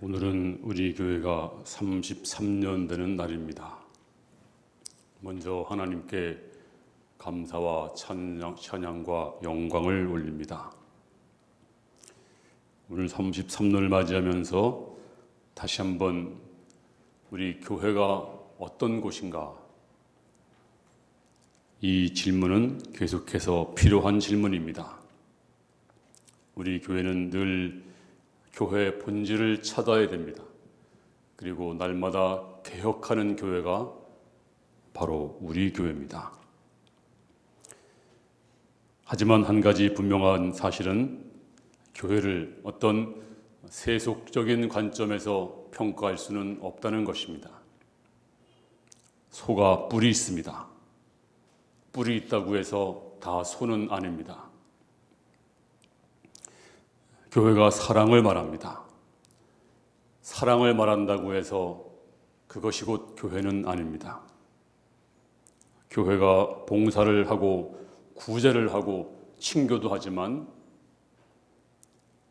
오늘은 우리 교회가 33년 되는 날입니다. 먼저 하나님께 감사와 찬양과 영광을 올립니다. 오늘 33년을 맞이하면서 다시 한번 우리 교회가 어떤 곳인가, 이 질문은 계속해서 필요한 질문입니다. 우리 교회는 늘 교회의 본질을 찾아야 됩니다. 그리고 날마다 개혁하는 교회가 바로 우리 교회입니다. 하지만 한 가지 분명한 사실은 교회를 어떤 세속적인 관점에서 평가할 수는 없다는 것입니다. 소가 뿔이 있습니다. 뿔이 있다고 해서 다 소는 아닙니다. 교회가 사랑을 말합니다. 사랑을 말한다고 해서 그것이 곧 교회는 아닙니다. 교회가 봉사를 하고 구제를 하고 친교도 하지만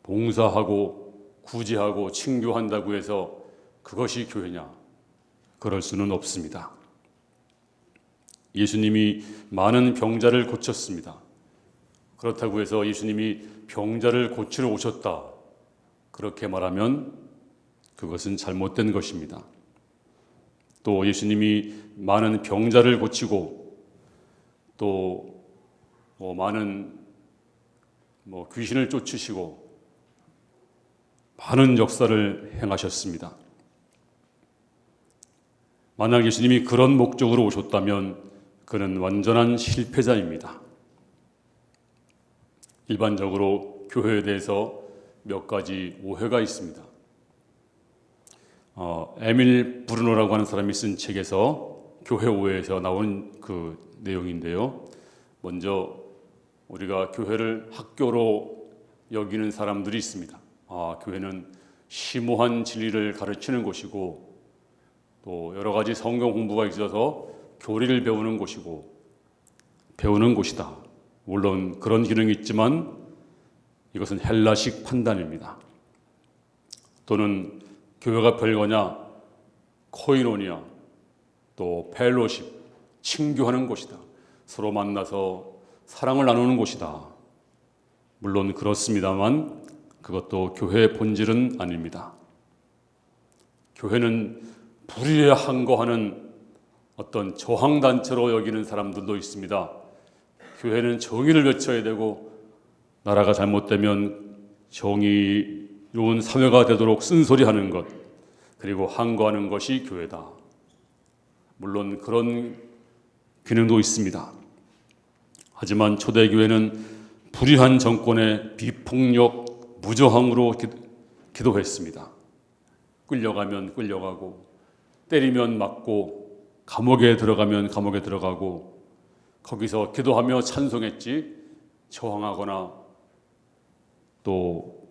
봉사하고 구제하고 친교한다고 해서 그것이 교회냐? 그럴 수는 없습니다. 예수님이 많은 병자를 고쳤습니다. 그렇다고 해서 예수님이 병자를 고치러 오셨다, 그렇게 말하면 그것은 잘못된 것입니다. 또 예수님이 많은 병자를 고치고 또 많은 귀신을 쫓으시고 많은 역사를 행하셨습니다. 만약 예수님이 그런 목적으로 오셨다면 그는 완전한 실패자입니다. 일반적으로 교회에 대해서 몇 가지 오해가 있습니다. 에밀 브루노라고 하는 사람이 쓴 책에서 교회 오해에서 나온 그 내용인데요. 먼저 우리가 교회를 학교로 여기는 사람들이 있습니다. 교회는 심오한 진리를 가르치는 곳이고 또 여러 가지 성경 공부가 있어서 교리를 배우는 곳이고 배우는 곳이다. 물론 그런 기능이 있지만 이것은 헬라식 판단입니다. 또는 교회가 별거냐, 코이노니아, 또 펠로십, 친교하는 곳이다. 서로 만나서 사랑을 나누는 곳이다. 물론 그렇습니다만 그것도 교회의 본질은 아닙니다. 교회는 불의에 항거하는 어떤 저항단체로 여기는 사람들도 있습니다. 교회는 정의를 외쳐야 되고 나라가 잘못되면 정의로운 사회가 되도록 쓴소리하는 것, 그리고 항거하는 것이 교회다. 물론 그런 기능도 있습니다. 하지만 초대교회는 불의한 정권의 비폭력, 무저항으로 기도했습니다. 끌려가면 끌려가고 때리면 맞고 감옥에 들어가면 감옥에 들어가고 거기서 기도하며 찬송했지 저항하거나 또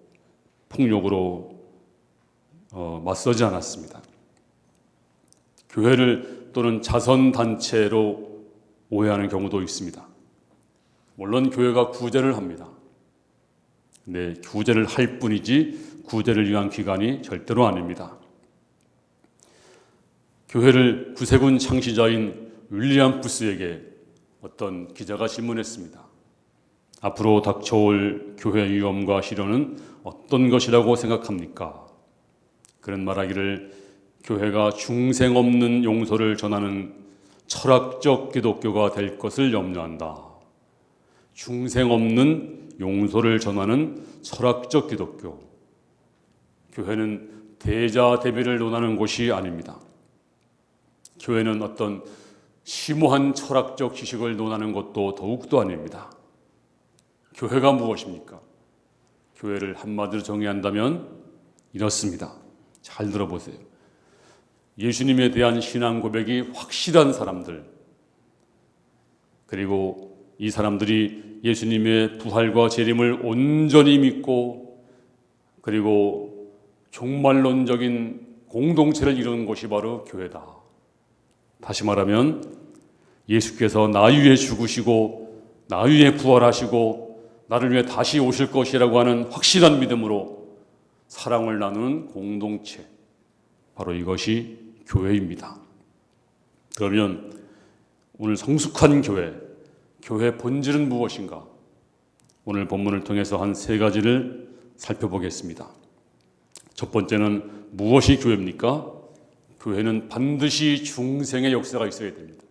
폭력으로 맞서지 않았습니다. 교회를 또는 자선단체로 오해하는 경우도 있습니다. 물론 교회가 구제를 합니다. 근데 구제를 할 뿐이지 구제를 위한 기관이 절대로 아닙니다. 교회를 구세군 창시자인 윌리엄 부스에게 어떤 기자가 질문했습니다. 앞으로 닥쳐올 교회 위험과 시련은 어떤 것이라고 생각합니까? 그는 말하기를 교회가 중생 없는 용서를 전하는 철학적 기독교가 될 것을 염려한다. 중생 없는 용서를 전하는 철학적 기독교. 교회는 대자 대비를 논하는 곳이 아닙니다. 교회는 어떤 심오한 철학적 지식을 논하는 것도 더욱도 아닙니다. 교회가 무엇입니까? 교회를 한마디로 정의한다면 이렇습니다. 잘 들어보세요. 예수님에 대한 신앙 고백이 확실한 사람들, 그리고 이 사람들이 예수님의 부활과 재림을 온전히 믿고 그리고 종말론적인 공동체를 이루는 것이 바로 교회다. 다시 말하면 예수께서 나 위해 죽으시고 나 위해 부활하시고 나를 위해 다시 오실 것이라고 하는 확실한 믿음으로 사랑을 나누는 공동체, 바로 이것이 교회입니다. 그러면 오늘 성숙한 교회 본질은 무엇인가? 오늘 본문을 통해서 한 세 가지를 살펴보겠습니다. 첫 번째는 무엇이 교회입니까? 교회는 반드시 중생의 역사가 있어야 됩니다.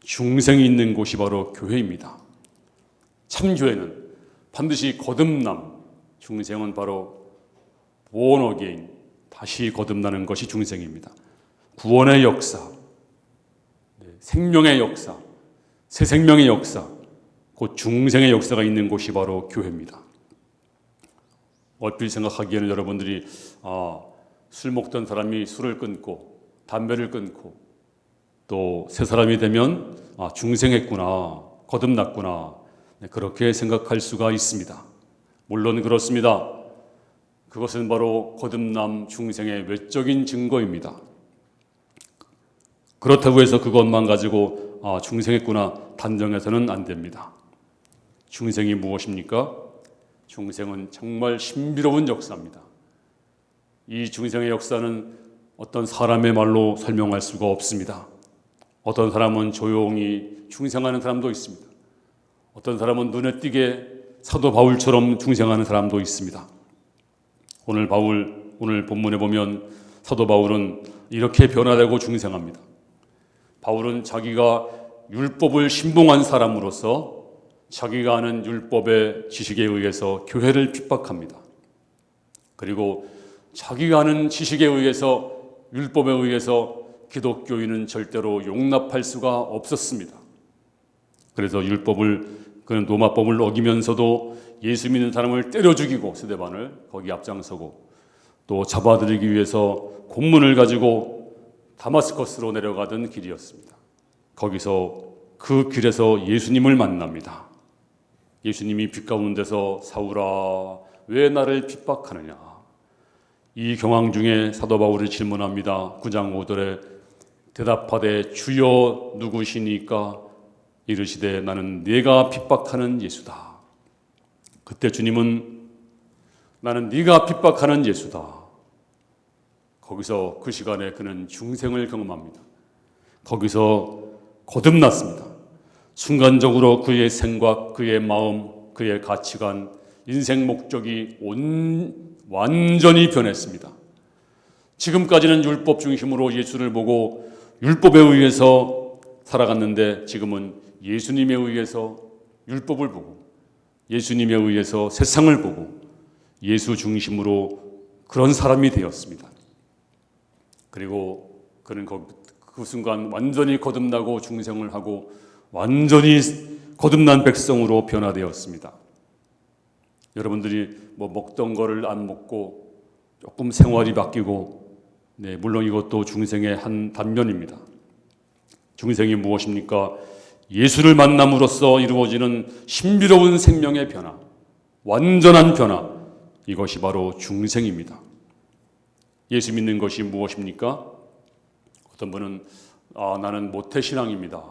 중생이 있는 곳이 바로 교회입니다. 참 교회는 반드시 거듭남, 중생은 바로 born again, 다시 거듭나는 것이 중생입니다. 구원의 역사, 생명의 역사, 새 생명의 역사, 곧 중생의 역사가 있는 곳이 바로 교회입니다. 얼핏 생각하기에는 여러분들이 술 먹던 사람이 술을 끊고 담배를 끊고 또 새 사람이 되면 중생했구나, 거듭났구나, 그렇게 생각할 수가 있습니다. 물론 그렇습니다. 그것은 바로 거듭남 중생의 외적인 증거입니다. 그렇다고 해서 그것만 가지고 중생했구나 단정해서는 안 됩니다. 중생이 무엇입니까? 중생은 정말 신비로운 역사입니다. 이 중생의 역사는 어떤 사람의 말로 설명할 수가 없습니다. 어떤 사람은 조용히 중생하는 사람도 있습니다. 어떤 사람은 눈에 띄게 사도 바울처럼 중생하는 사람도 있습니다. 오늘 본문에 보면 사도 바울은 이렇게 변화되고 중생합니다. 바울은 자기가 율법을 신봉한 사람으로서 자기가 아는 율법의 지식에 의해서 교회를 핍박합니다. 그리고 자기가 아는 지식에 의해서 율법에 의해서 기독교인은 절대로 용납할 수가 없었습니다. 그래서 그는 로마법을 어기면서도 예수 믿는 사람을 때려 죽이고 스데반을 거기 앞장서고 또 잡아들이기 위해서 곤문을 가지고 다마스커스로 내려가던 길이었습니다. 거기서 그 길에서 예수님을 만납니다. 예수님이 빛 가운데서 사울아 왜 나를 핍박하느냐. 이 경황 중에 사도 바울이 질문합니다. 9장 5절에 대답하되 주여 누구시니까 이르시되 나는 네가 핍박하는 예수다. 그때 주님은 나는 네가 핍박하는 예수다. 거기서 그 시간에 그는 중생을 경험합니다. 거기서 거듭났습니다. 순간적으로 그의 생각, 그의 마음, 그의 가치관, 인생 목적이 완전히 변했습니다. 지금까지는 율법 중심으로 예수를 보고 율법에 의해서 살아갔는데 지금은 예수님에 의해서 율법을 보고 예수님에 의해서 세상을 보고 예수 중심으로 그런 사람이 되었습니다. 그리고 그는 그 순간 완전히 거듭나고 중생을 하고 완전히 거듭난 백성으로 변화되었습니다. 여러분들이 먹던 거를 안 먹고 조금 생활이 바뀌고 물론 이것도 중생의 한 단면입니다. 중생이 무엇입니까? 예수를 만남으로써 이루어지는 신비로운 생명의 변화, 완전한 변화, 이것이 바로 중생입니다. 예수 믿는 것이 무엇입니까? 어떤 분은 나는 모태신앙입니다.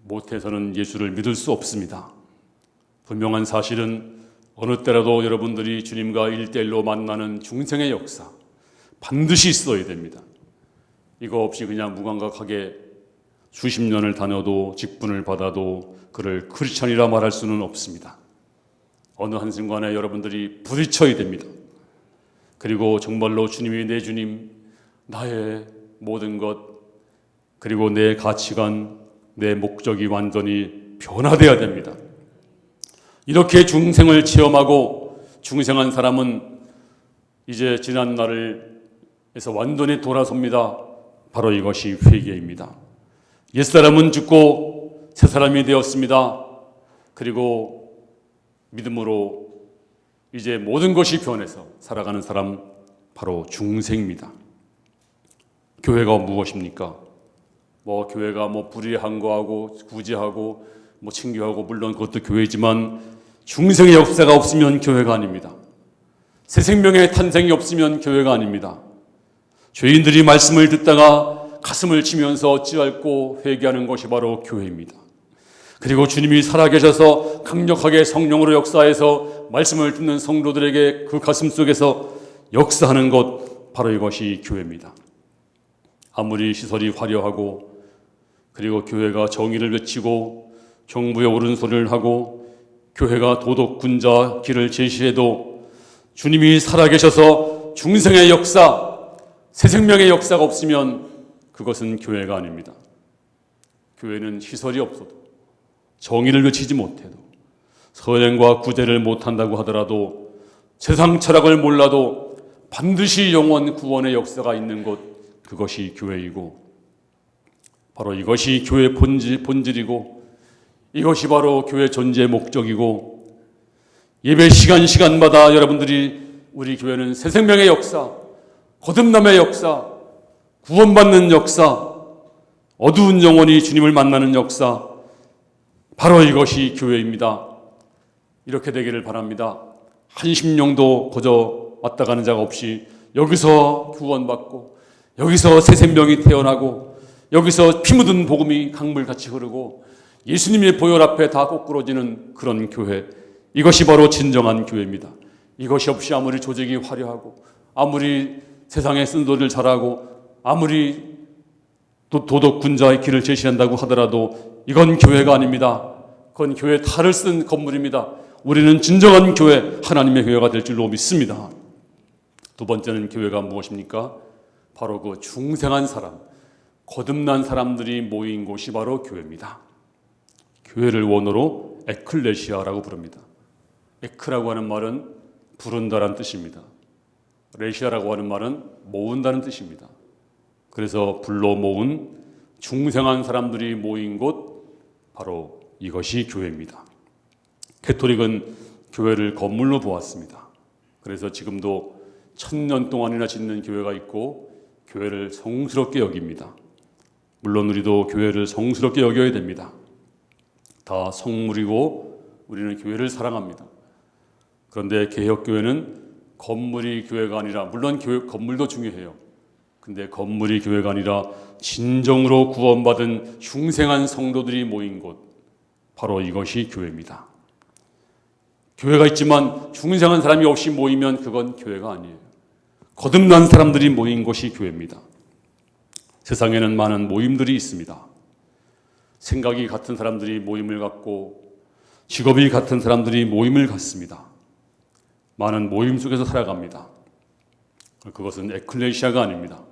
모태에서는 예수를 믿을 수 없습니다. 분명한 사실은 어느 때라도 여러분들이 주님과 1대1로 만나는 중생의 역사 반드시 있어야 됩니다. 이거 없이 그냥 무감각하게 수십 년을 다녀도 직분을 받아도 그를 크리스찬이라 말할 수는 없습니다. 어느 한순간에 여러분들이 부딪혀야 됩니다. 그리고 정말로 주님이 내 주님, 나의 모든 것, 그리고 내 가치관, 내 목적이 완전히 변화되어야 됩니다. 이렇게 중생을 체험하고 중생한 사람은 이제 지난 날에서 완전히 돌아섭니다. 바로 이것이 회개입니다. 옛사람은 죽고 새사람이 되었습니다. 그리고 믿음으로 이제 모든 것이 변해서 살아가는 사람, 바로 중생입니다. 교회가 무엇입니까? 교회가 불의한 거하고 구제하고 친교하고 물론 그것도 교회지만 중생의 역사가 없으면 교회가 아닙니다. 새 생명의 탄생이 없으면 교회가 아닙니다. 죄인들이 말씀을 듣다가 가슴을 치면서 어찌할꼬 회개하는 것이 바로 교회입니다. 그리고 주님이 살아계셔서 강력하게 성령으로 역사해서 말씀을 듣는 성도들에게 그 가슴 속에서 역사하는 것, 바로 이것이 교회입니다. 아무리 시설이 화려하고 그리고 교회가 정의를 외치고 정부의 옳은 소리를 하고 교회가 도덕군자 길을 제시해도 주님이 살아계셔서 중생의 역사, 새 생명의 역사가 없으면 그것은 교회가 아닙니다. 교회는 시설이 없어도 정의를 외치지 못해도 선행과 구제를 못한다고 하더라도 세상 철학을 몰라도 반드시 영원 구원의 역사가 있는 곳, 그것이 교회이고 바로 이것이 교회의 본질이고 이것이 바로 교회 존재의 목적이고 예배 시간마다 여러분들이 우리 교회는 새 생명의 역사, 거듭남의 역사, 구원받는 역사, 어두운 영혼이 주님을 만나는 역사, 바로 이것이 교회입니다. 이렇게 되기를 바랍니다. 한 심령도 거저 왔다 가는 자가 없이 여기서 구원받고 여기서 새 생명이 태어나고 여기서 피 묻은 복음이 강물같이 흐르고 예수님의 보혈 앞에 다 꼬꾸러지는 그런 교회, 이것이 바로 진정한 교회입니다. 이것이 없이 아무리 조직이 화려하고 아무리 세상의 쓴소리를 잘하고 아무리 도덕군자의 길을 제시한다고 하더라도 이건 교회가 아닙니다. 그건 교회 탈을 쓴 건물입니다. 우리는 진정한 교회, 하나님의 교회가 될 줄로 믿습니다. 두 번째는 교회가 무엇입니까? 바로 그 중생한 사람, 거듭난 사람들이 모인 곳이 바로 교회입니다. 교회를 원어로 에클레시아라고 부릅니다. 에크라고 하는 말은 부른다라는 뜻입니다. 레시아라고 하는 말은 모은다는 뜻입니다. 그래서 불러 모은 중생한 사람들이 모인 곳, 바로 이것이 교회입니다. 가톨릭은 교회를 건물로 보았습니다. 그래서 지금도 1000년 동안이나 짓는 교회가 있고 교회를 성스럽게 여깁니다. 물론 우리도 교회를 성스럽게 여겨야 됩니다. 다 성물이고 우리는 교회를 사랑합니다. 그런데 개혁교회는 건물이 교회가 아니라, 물론 건물도 중요해요. 근데 건물이 교회가 아니라 진정으로 구원받은 중생한 성도들이 모인 곳, 바로 이것이 교회입니다. 교회가 있지만 중생한 사람이 없이 모이면 그건 교회가 아니에요. 거듭난 사람들이 모인 곳이 교회입니다. 세상에는 많은 모임들이 있습니다. 생각이 같은 사람들이 모임을 갖고 직업이 같은 사람들이 모임을 갖습니다. 많은 모임 속에서 살아갑니다. 그것은 에클레시아가 아닙니다.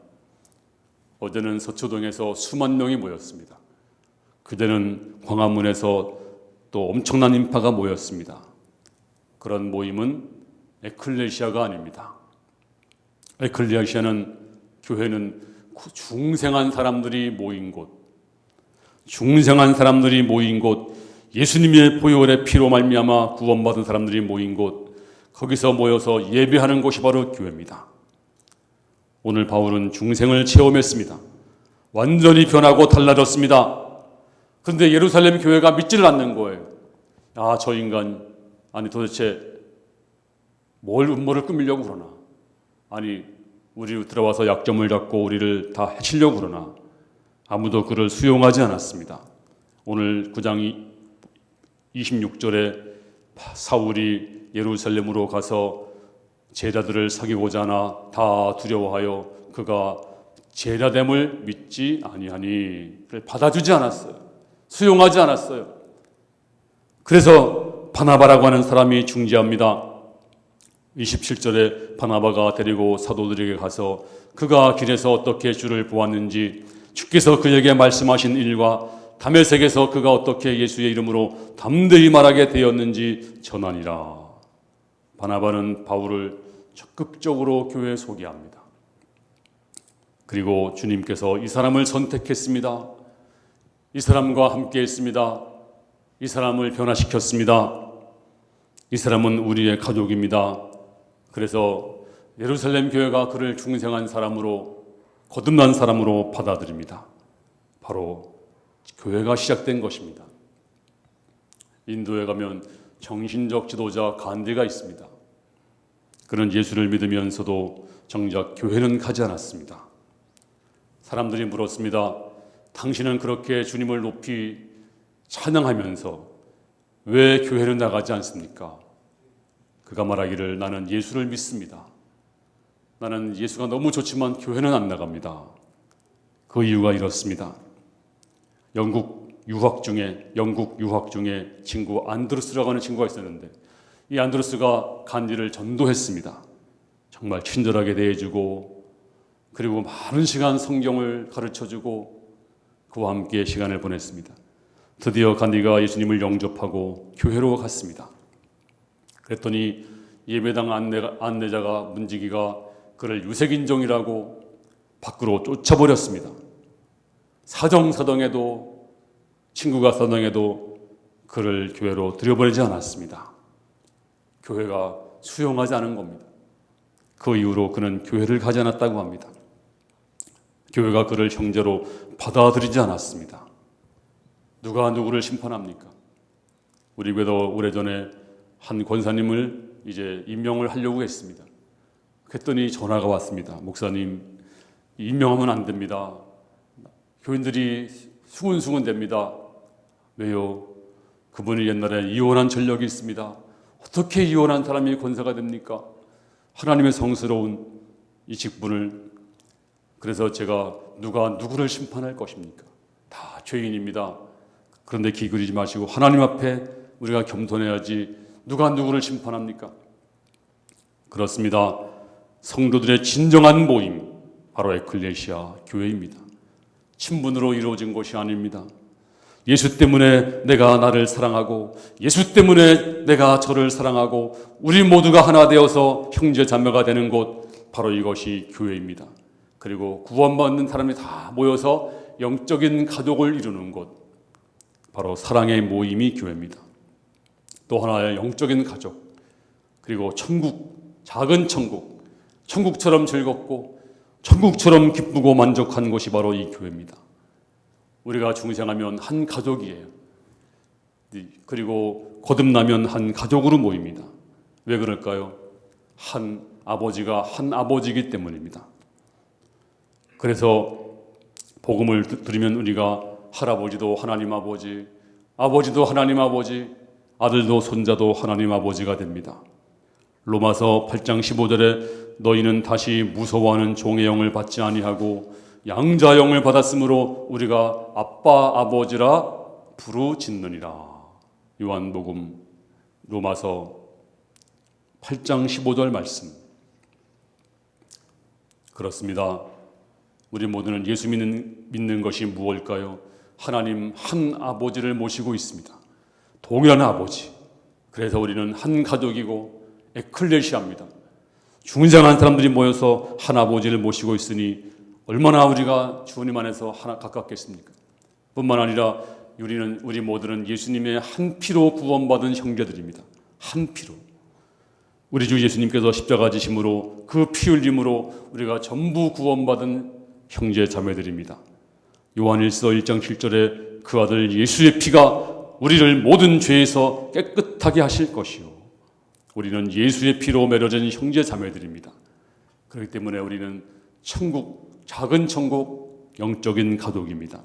어제는 서초동에서 수만 명이 모였습니다. 그제는 광화문에서 또 엄청난 인파가 모였습니다. 그런 모임은 에클레시아가 아닙니다. 에클레시아는, 교회는 중생한 사람들이 모인 곳, 중생한 사람들이 모인 곳, 예수님의 보혈의 피로 말미암아 구원받은 사람들이 모인 곳, 거기서 모여서 예배하는 곳이 바로 교회입니다. 오늘 바울은 중생을 체험했습니다. 완전히 변하고 달라졌습니다. 그런데 예루살렘 교회가 믿지를 않는 거예요. 저 인간, 아니 도대체 뭘 음모를 꾸미려고 그러나, 아니 우리 들어와서 약점을 잡고 우리를 다 해치려고 그러나, 아무도 그를 수용하지 않았습니다. 오늘 9장 26절에 사울이 예루살렘으로 가서 제자들을 사귀고자 하나 다 두려워하여 그가 제자됨을 믿지 아니하니, 받아주지 않았어요. 수용하지 않았어요. 그래서 바나바라고 하는 사람이 중재합니다. 27절에 바나바가 데리고 사도들에게 가서 그가 길에서 어떻게 주를 보았는지, 주께서 그에게 말씀하신 일과 다메섹에서 그가 어떻게 예수의 이름으로 담대히 말하게 되었는지 전하니라. 바나바는 바울을 적극적으로 교회에 소개합니다. 그리고 주님께서 이 사람을 선택했습니다. 이 사람과 함께 했습니다. 이 사람을 변화시켰습니다. 이 사람은 우리의 가족입니다. 그래서 예루살렘 교회가 그를 중생한 사람으로, 거듭난 사람으로 받아들입니다. 바로 교회가 시작된 것입니다. 인도에 가면 정신적 지도자 간디가 있습니다. 그는 예수를 믿으면서도 정작 교회는 가지 않았습니다. 사람들이 물었습니다. 당신은 그렇게 주님을 높이 찬양하면서 왜 교회를 나가지 않습니까? 그가 말하기를 나는 예수를 믿습니다. 나는 예수가 너무 좋지만 교회는 안 나갑니다. 그 이유가 이렇습니다. 영국 유학 중에 친구 안드루스라고 하는 친구가 있었는데, 이 안드루스가 간디를 전도했습니다. 정말 친절하게 대해주고, 그리고 많은 시간 성경을 가르쳐주고 그와 함께 시간을 보냈습니다. 드디어 간디가 예수님을 영접하고 교회로 갔습니다. 그랬더니 예배당 안내자가 문지기가 그를 유색인종이라고 밖으로 쫓아버렸습니다. 사정사정해도, 친구가 사정해도 그를 교회로 들여보내지 않았습니다. 교회가 수용하지 않은 겁니다. 그 이후로 그는 교회를 가지 않았다고 합니다. 교회가 그를 형제로 받아들이지 않았습니다. 누가 누구를 심판합니까? 우리 교회도 오래전에 한 권사님을 이제 임명을 하려고 했습니다. 그랬더니 전화가 왔습니다. 목사님, 임명하면 안 됩니다. 교인들이 수군수군 됩니다. 왜요? 그분이 옛날에 이혼한 전력이 있습니다. 어떻게 이혼한 사람이 권사가 됩니까? 하나님의 성스러운 이 직분을. 그래서 제가 누가 누구를 심판할 것입니까? 다 죄인입니다. 그런데 기그리지 마시고 하나님 앞에 우리가 겸손해야지 누가 누구를 심판합니까? 그렇습니다. 성도들의 진정한 모임, 바로 에클레시아 교회입니다. 친분으로 이루어진 것이 아닙니다. 예수 때문에 내가 나를 사랑하고, 예수 때문에 내가 저를 사랑하고, 우리 모두가 하나 되어서 형제 자매가 되는 곳, 바로 이것이 교회입니다. 그리고 구원받는 사람이 다 모여서 영적인 가족을 이루는 곳, 바로 사랑의 모임이 교회입니다. 또 하나의 영적인 가족, 그리고 천국, 작은 천국, 천국처럼 즐겁고 천국처럼 기쁘고 만족한 곳이 바로 이 교회입니다. 우리가 중생하면 한 가족이에요. 그리고 거듭나면 한 가족으로 모입니다. 왜 그럴까요? 한 아버지가 한 아버지이기 때문입니다. 그래서 복음을 들으면 우리가 할아버지도 하나님 아버지, 아버지도 하나님 아버지, 아들도 손자도 하나님 아버지가 됩니다. 로마서 8장 15절에 너희는 다시 무서워하는 종의 영을 받지 아니하고 양자 영을 받았으므로 우리가 아빠 아버지라 부르짖느니라. 요한복음 로마서 8장 15절 말씀. 그렇습니다. 우리 모두는 예수 믿는 것이 무엇일까요? 하나님 한 아버지를 모시고 있습니다. 동일한 아버지. 그래서 우리는 한 가족이고 에클레시아입니다. 중생한 사람들이 모여서 한 아버지를 모시고 있으니 얼마나 우리가 주님 안에서 하나 가깝겠습니까? 뿐만 아니라 우리 모두는 예수님의 한 피로 구원받은 형제들입니다. 한 피로. 우리 주 예수님께서 십자가 지심으로 그 피 흘림으로 우리가 전부 구원받은 형제 자매들입니다. 요한일서 1장 7절에 그 아들 예수의 피가 우리를 모든 죄에서 깨끗하게 하실 것이요. 우리는 예수의 피로 맺어진 형제 자매들입니다. 그렇기 때문에 우리는 천국, 작은 천국, 영적인 가족입니다.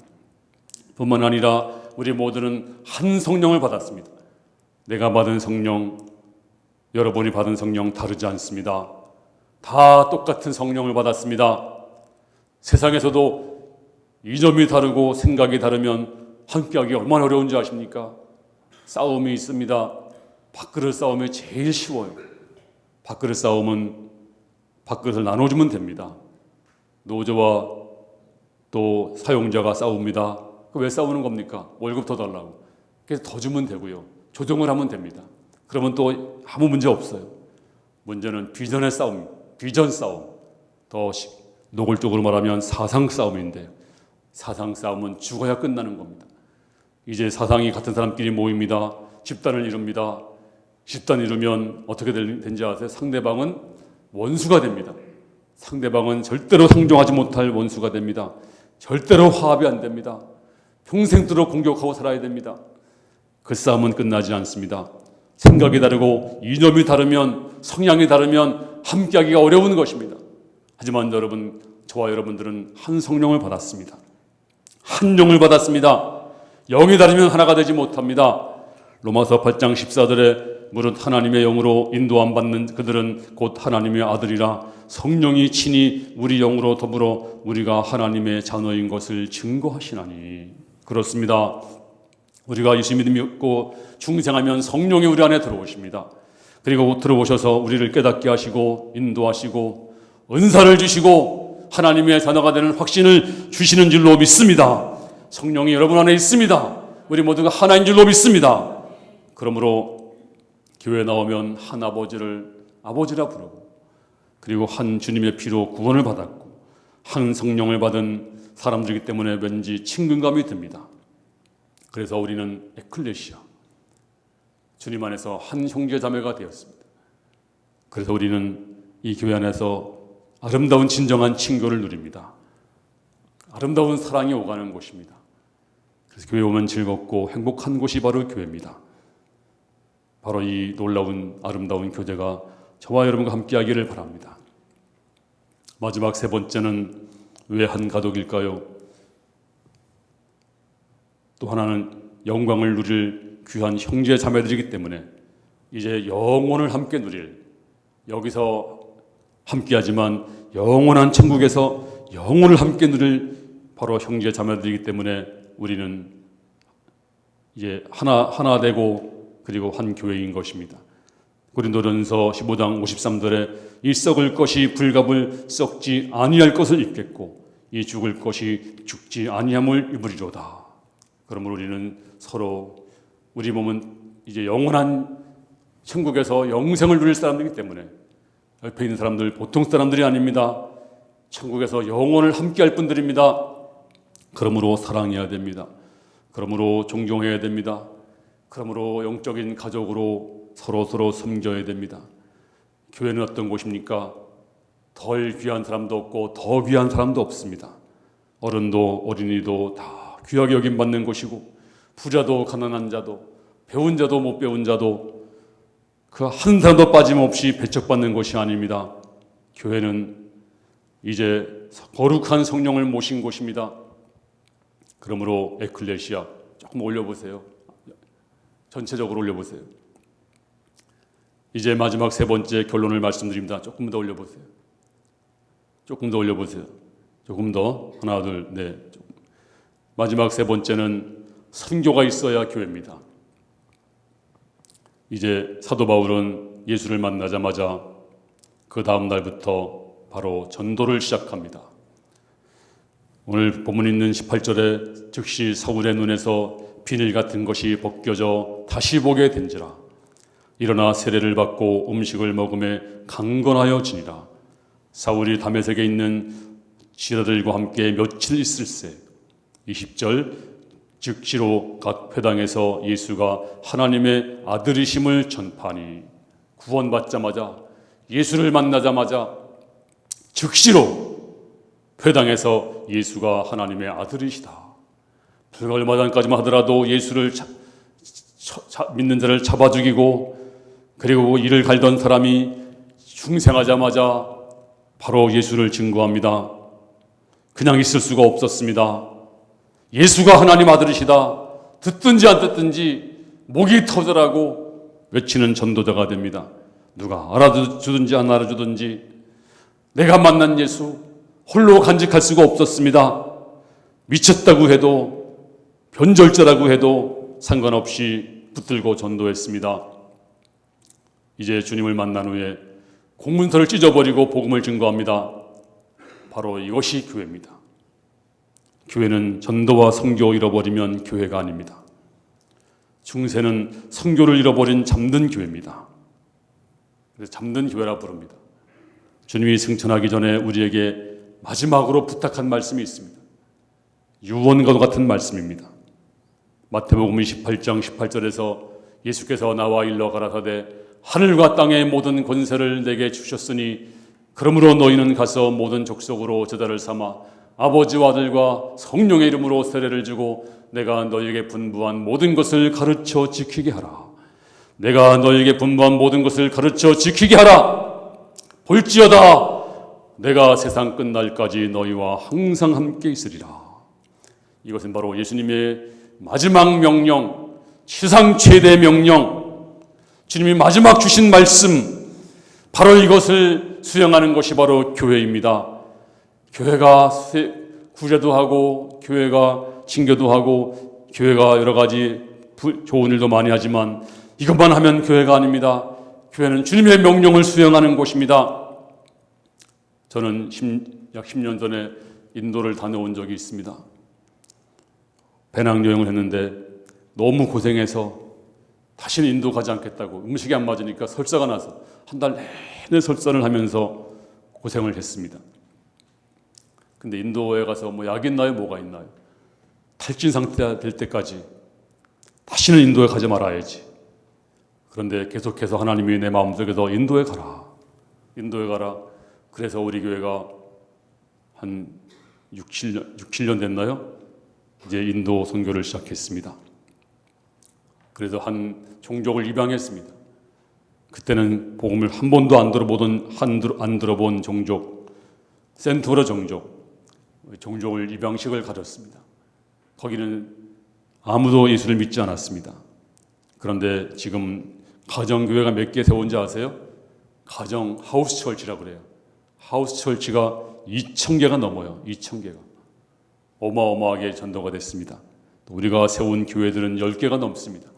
뿐만 아니라 우리 모두는 한 성령을 받았습니다. 내가 받은 성령, 여러분이 받은 성령 다르지 않습니다. 다 똑같은 성령을 받았습니다. 세상에서도 이념이 다르고 생각이 다르면 함께하기 얼마나 어려운지 아십니까? 싸움이 있습니다. 밥그릇 싸움이 제일 쉬워요. 밥그릇 싸움은 밥그릇을 나눠주면 됩니다. 노조와 또 사용자가 싸웁니다. 왜 싸우는 겁니까? 월급 더 달라고. 그래서 더 주면 되고요. 조정을 하면 됩니다. 그러면 또 아무 문제 없어요. 문제는 비전의 싸움, 비전 싸움. 더 노골적으로 말하면 사상 싸움인데, 사상 싸움은 죽어야 끝나는 겁니다. 이제 사상이 같은 사람끼리 모입니다. 집단을 이룹니다. 집단 이루면 어떻게 되는지 아세요? 상대방은 원수가 됩니다. 상대방은 절대로 상종하지 못할 원수가 됩니다. 절대로 화합이 안 됩니다. 평생도록 공격하고 살아야 됩니다. 그 싸움은 끝나지 않습니다. 생각이 다르고 이념이 다르면, 성향이 다르면 함께하기가 어려운 것입니다. 하지만 여러분, 저와 여러분들은 한 성령을 받았습니다. 한 영을 받았습니다. 영이 다르면 하나가 되지 못합니다. 로마서 8장 14절에 무릇 하나님의 영으로 인도함 받는 그들은 곧 하나님의 아들이라. 성령이 친히 우리 영으로 더불어 우리가 하나님의 자녀인 것을 증거하시나니. 그렇습니다. 우리가 예수 믿고 중생하면 성령이 우리 안에 들어오십니다. 그리고 들어오셔서 우리를 깨닫게 하시고 인도하시고 은사를 주시고 하나님의 자녀가 되는 확신을 주시는 줄로 믿습니다. 성령이 여러분 안에 있습니다. 우리 모두가 하나인 줄로 믿습니다. 그러므로 교회에 나오면 한 아버지를 아버지라 부르고, 그리고 한 주님의 피로 구원을 받았고 한 성령을 받은 사람들이기 때문에 왠지 친근감이 듭니다. 그래서 우리는 에클레시아, 주님 안에서 한 형제 자매가 되었습니다. 그래서 우리는 이 교회 안에서 아름다운 진정한 친교를 누립니다. 아름다운 사랑이 오가는 곳입니다. 그래서 교회 오면 즐겁고 행복한 곳이 바로 교회입니다. 바로 이 놀라운 아름다운 교제가 저와 여러분과 함께하기를 바랍니다. 마지막 세 번째는 왜 한 가족일까요? 또 하나는 영광을 누릴 귀한 형제 자매들이기 때문에 이제 영원을 함께 누릴, 여기서 함께하지만 영원한 천국에서 영원을 함께 누릴 바로 형제 자매들이기 때문에 우리는 이제 하나 되고 그리고 한 교회인 것입니다. 고린도전서 15장 53절에 이 썩을 것이 불갑을 썩지 아니할 것을 입겠고 이 죽을 것이 죽지 아니함을 입으리로다. 그러므로 우리는 서로 우리 몸은 이제 영원한 천국에서 영생을 누릴 사람들이기 때문에 옆에 있는 사람들 보통 사람들이 아닙니다. 천국에서 영원을 함께할 분들입니다. 그러므로 사랑해야 됩니다. 그러므로 존경해야 됩니다. 그러므로 영적인 가족으로 서로 섬겨야 됩니다. 교회는 어떤 곳입니까? 덜 귀한 사람도 없고 더 귀한 사람도 없습니다. 어른도 어린이도 다 귀하게 여김받는 곳이고 부자도 가난한 자도 배운 자도 못 배운 자도 그 한 사람도 빠짐없이 배척받는 곳이 아닙니다. 교회는 이제 거룩한 성령을 모신 곳입니다. 그러므로 에클레시아 조금 올려보세요. 전체적으로 올려보세요. 이제 마지막 세 번째 결론을 말씀드립니다. 조금 더 올려보세요. 조금 더 올려보세요. 조금 더. 하나, 둘, 넷. 마지막 세 번째는 선교가 있어야 교회입니다. 이제 사도 바울은 예수를 만나자마자 그 다음 날부터 바로 전도를 시작합니다. 오늘 본문 있는 18절에 즉시 사울의 눈에서 비늘 같은 것이 벗겨져 다시 보게 된지라. 일어나 세례를 받고 음식을 먹음에 강건하여 지니라. 사울이 다메섹에 있는 지도자들과 함께 며칠 있을새 20절 즉시로 각 회당에서 예수가 하나님의 아들이심을 전파하니. 구원받자마자 예수를 만나자마자 즉시로 회당에서 예수가 하나님의 아들이시다. 불과 얼마 전까지만 하더라도 예수를 믿는 자를 잡아 죽이고 그리고 이를 갈던 사람이 중생하자마자 바로 예수를 증거합니다. 그냥 있을 수가 없었습니다. 예수가 하나님 아들이시다. 듣든지 안 듣든지 목이 터져라고 외치는 전도자가 됩니다. 누가 알아주든지 안 알아주든지 내가 만난 예수 홀로 간직할 수가 없었습니다. 미쳤다고 해도 변절자라고 해도 상관없이 붙들고 전도했습니다. 이제 주님을 만난 후에 공문서를 찢어버리고 복음을 증거합니다. 바로 이것이 교회입니다. 교회는 전도와 선교 잃어버리면 교회가 아닙니다. 중세는 선교를 잃어버린 잠든 교회입니다. 그래서 잠든 교회라 부릅니다. 주님이 승천하기 전에 우리에게 마지막으로 부탁한 말씀이 있습니다. 유언과도 같은 말씀입니다. 마태복음 28장 18절에서 예수께서 나와 일러 가라사대 하늘과 땅의 모든 권세를 내게 주셨으니 그러므로 너희는 가서 모든 족속으로 제자를 삼아 아버지와 아들과 성령의 이름으로 세례를 주고 내가 너희에게 분부한 모든 것을 가르쳐 지키게 하라. 내가 너희에게 분부한 모든 것을 가르쳐 지키게 하라. 볼지어다 내가 세상 끝날까지 너희와 항상 함께 있으리라. 이것은 바로 예수님의 마지막 명령, 세상 최대 명령, 주님이 마지막 주신 말씀, 바로 이것을 수행하는 것이 바로 교회입니다. 교회가 구제도 하고 교회가 징계도 하고 교회가 여러 가지 좋은 일도 많이 하지만 이것만 하면 교회가 아닙니다. 교회는 주님의 명령을 수행하는 곳입니다. 저는 약 10년 전에 인도를 다녀온 적이 있습니다. 배낭여행을 했는데 너무 고생해서 다시는 인도 가지 않겠다고, 음식이 안 맞으니까 설사가 나서 한 달 내내 설사를 하면서 고생을 했습니다. 근데 인도에 가서 뭐 약 있나요? 뭐가 있나요? 탈진 상태가 될 때까지 다시는 인도에 가지 말아야지. 그런데 계속해서 하나님이 내 마음속에서 인도에 가라. 인도에 가라. 그래서 우리 교회가 한 6, 7년 됐나요? 이제 인도 선교를 시작했습니다. 그래서 한 종족을 입양했습니다. 그때는 복음을 한 번도 안 들어본 종족, 센토르 종족을 입양식을 가졌습니다. 거기는 아무도 예수를 믿지 않았습니다. 그런데 지금 가정교회가 몇 개 세운지 아세요? 가정 하우스 철치라고 그래요. 하우스 철치가 2,000개가 넘어요. 2,000개가. 어마어마하게 전도가 됐습니다. 우리가 세운 교회들은 10개가 넘습니다.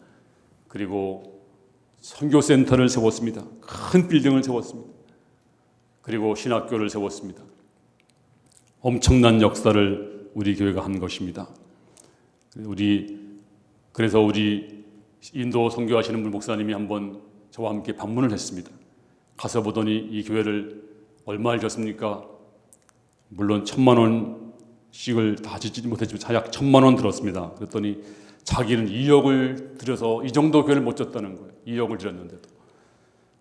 그리고 선교센터를 세웠습니다. 큰 빌딩을 세웠습니다. 그리고 신학교를 세웠습니다. 엄청난 역사를 우리 교회가 한 것입니다. 그래서 우리 인도 선교하시는 분 목사님이 한번 저와 함께 방문을 했습니다. 가서 보더니 이 교회를 얼마를 줬습니까? 물론 1,000만 원씩을 다 짓지 못했지만 약 1,000만 원 들었습니다. 그랬더니 자기는 2억을 들여서 이 정도 교회를 못 줬다는 거예요. 2억을 들였는데도.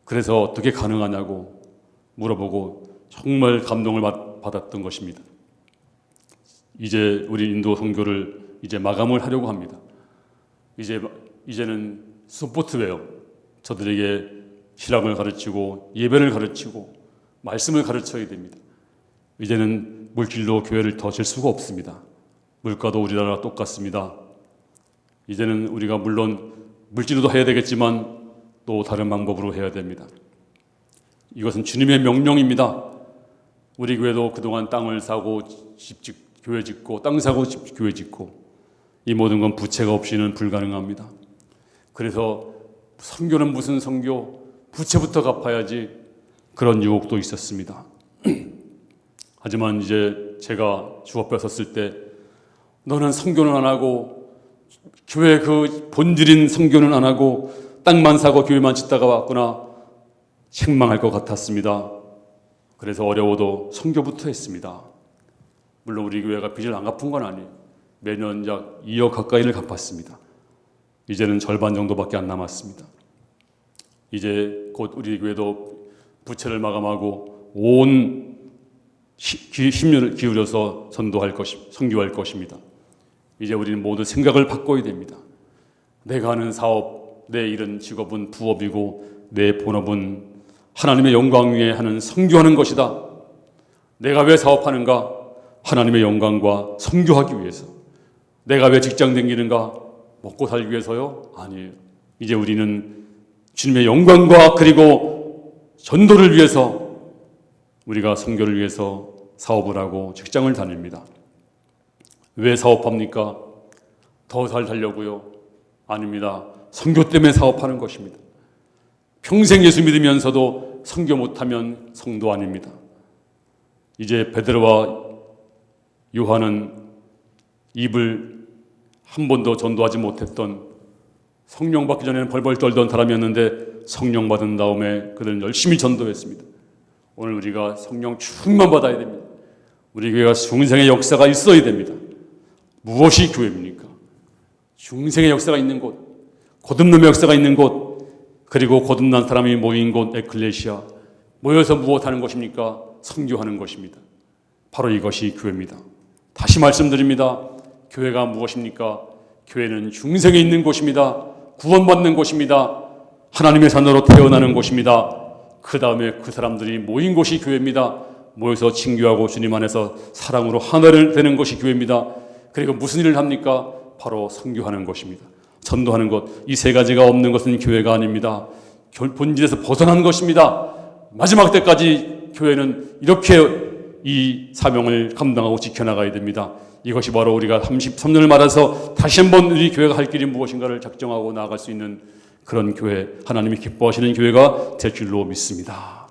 그래서 어떻게 가능하냐고 물어보고 정말 감동을 받았던 것입니다. 이제 우리 인도 선교를 이제 마감을 하려고 합니다. 이제는 소프트웨어, 저들에게 신앙을 가르치고 예배를 가르치고 말씀을 가르쳐야 됩니다. 이제는 물질로 교회를 더 질 수가 없습니다. 물가도 우리나라와 똑같습니다. 이제는 우리가 물론 물질로도 해야 되겠지만 또 다른 방법으로 해야 됩니다. 이것은 주님의 명령입니다. 우리 교회도 그동안 땅을 사고 교회 짓고 땅 사고 교회 짓고 이 모든 건 부채가 없이는 불가능합니다. 그래서 선교는 무슨 선교, 부채부터 갚아야지, 그런 유혹도 있었습니다. 하지만 이제 제가 주업에 섰을 때 너는 선교는 안 하고 교회 그 본질인 선교는 안 하고 땅만 사고 교회만 짓다가 왔구나, 책망할 것 같았습니다. 그래서 어려워도 선교부터 했습니다. 물론 우리 교회가 빚을 안 갚은 건 아니에요. 매년 약 2억 가까이를 갚았습니다. 이제는 절반 정도밖에 안 남았습니다. 이제 곧 우리 교회도 부채를 마감하고 온 힘을 기울여서 선교할 것입니다. 이제 우리는 모두 생각을 바꿔야 됩니다. 내가 하는 사업, 내 일은 직업은 부업이고 내 본업은 하나님의 영광 위에 하는 선교하는 것이다. 내가 왜 사업하는가? 하나님의 영광과 선교하기 위해서. 내가 왜 직장 다니는가? 먹고 살기 위해서요? 아니에요. 이제 우리는 주님의 영광과 그리고 전도를 위해서, 우리가 선교를 위해서 사업을 하고 직장을 다닙니다. 왜 사업합니까? 더 잘 살려고요? 아닙니다. 선교 때문에 사업하는 것입니다. 평생 예수 믿으면서도 선교 못하면 성도 아닙니다. 이제 베드로와 요한은 입을 한 번도 전도하지 못했던, 성령 받기 전에는 벌벌 떨던 사람이었는데 성령 받은 다음에 그들은 열심히 전도했습니다. 오늘 우리가 성령 충만 받아야 됩니다. 우리 교회가 중생의 역사가 있어야 됩니다. 무엇이 교회입니까? 중생의 역사가 있는 곳, 거듭남의 역사가 있는 곳, 그리고 거듭난 사람이 모인 곳 에클레시아, 모여서 무엇하는 것입니까? 선교하는 것입니다. 바로 이것이 교회입니다. 다시 말씀드립니다. 교회가 무엇입니까? 교회는 중생에 있는 곳입니다. 구원받는 곳입니다. 하나님의 자녀로 태어나는 곳입니다. 그 다음에 그 사람들이 모인 곳이 교회입니다. 모여서 친교하고 주님 안에서 사랑으로 하나를 되는 것이 교회입니다. 그리고 무슨 일을 합니까? 바로 선교하는 것입니다. 전도하는 것. 이 세 가지가 없는 것은 교회가 아닙니다. 본질에서 벗어난 것입니다. 마지막 때까지 교회는 이렇게 이 사명을 감당하고 지켜나가야 됩니다. 이것이 바로 우리가 33년을 말아서 다시 한번 우리 교회가 할 길이 무엇인가를 작정하고 나아갈 수 있는 그런 교회, 하나님이 기뻐하시는 교회가 될 줄로 믿습니다.